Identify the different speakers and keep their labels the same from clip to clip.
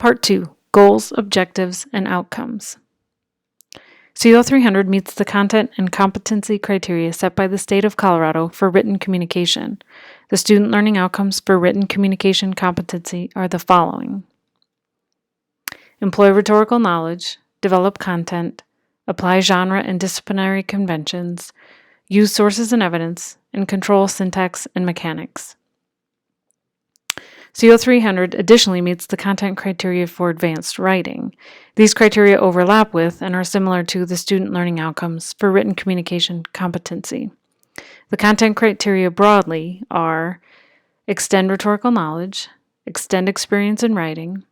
Speaker 1: Part 2, Goals, Objectives, and Outcomes. CO 300 meets the content and competency criteria set by the state of Colorado for written communication. The student learning outcomes for written communication competency are the following: employ rhetorical knowledge, develop content, apply genre and disciplinary conventions, use sources and evidence, and control syntax and mechanics. CO 300 additionally meets the content criteria for advanced writing. These criteria overlap with and are similar to the student learning outcomes for written communication competency. The content criteria broadly are: extend rhetorical knowledge, extend experience in writing,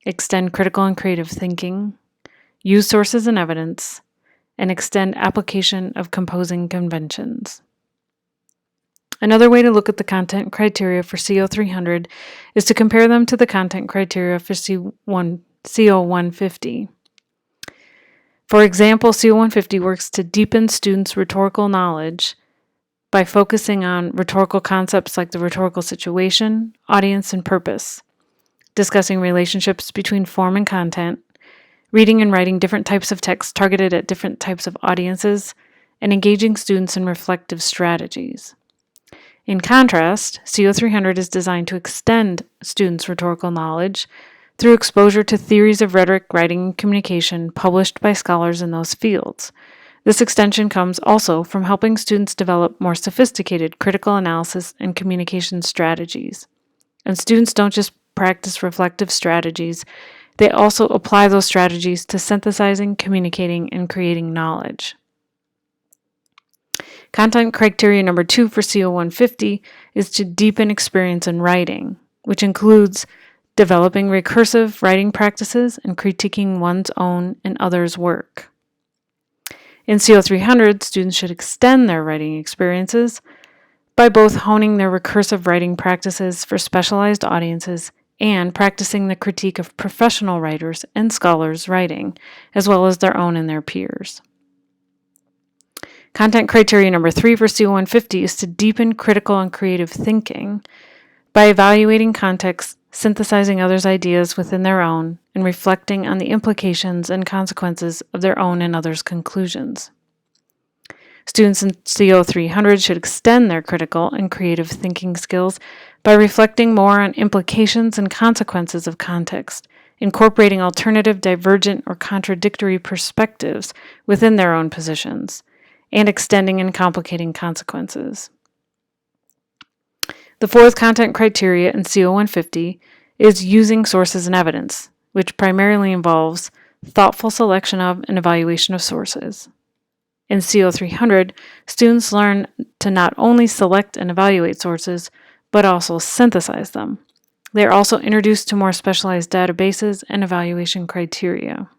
Speaker 1: extend critical and creative thinking, use sources and evidence, and extend application of composing conventions. Another way to look at the content criteria for CO 300 is to compare them to the content criteria for CO 150. For example, CO 150 works to deepen students' rhetorical knowledge by focusing on rhetorical concepts like the rhetorical situation, audience, and purpose, discussing relationships between form and content, reading and writing different types of text targeted at different types of audiences, and engaging students in reflective strategies. In contrast, CO 300 is designed to extend students' rhetorical knowledge through exposure to theories of rhetoric, writing, and communication published by scholars in those fields. This extension comes also from helping students develop more sophisticated critical analysis and communication strategies. And students don't just practice reflective strategies, they also apply those strategies to synthesizing, communicating, and creating knowledge. Content criteria number 2 for CO 150 is to deepen experience in writing, which includes developing recursive writing practices and critiquing one's own and others' work. In CO 300, students should extend their writing experiences by both honing their recursive writing practices for specialized audiences and practicing the critique of professional writers and scholars' writing, as well as their own and their peers. Content criteria number 3 for CO 150 is to deepen critical and creative thinking by evaluating context, synthesizing others' ideas within their own, and reflecting on the implications and consequences of their own and others' conclusions. Students in CO 300 should extend their critical and creative thinking skills by reflecting more on implications and consequences of context, incorporating alternative, divergent, or contradictory perspectives within their own positions, and extending and complicating consequences. The fourth content criteria in CO 150 is using sources and evidence, which primarily involves thoughtful selection of and evaluation of sources. In CO 300, students learn to not only select and evaluate sources, but also synthesize them. They are also introduced to more specialized databases and evaluation criteria.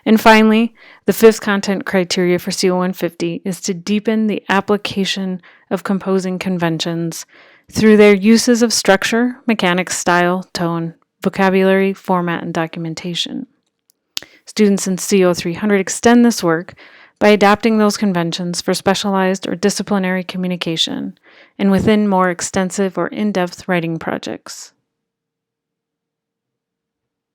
Speaker 1: And finally, the fifth content criteria for CO 150 is to deepen the application of composing conventions through their uses of structure, mechanics, style, tone, vocabulary, format, and documentation. Students in CO 300 extend this work by adapting those conventions for specialized or disciplinary communication and within more extensive or in-depth writing projects.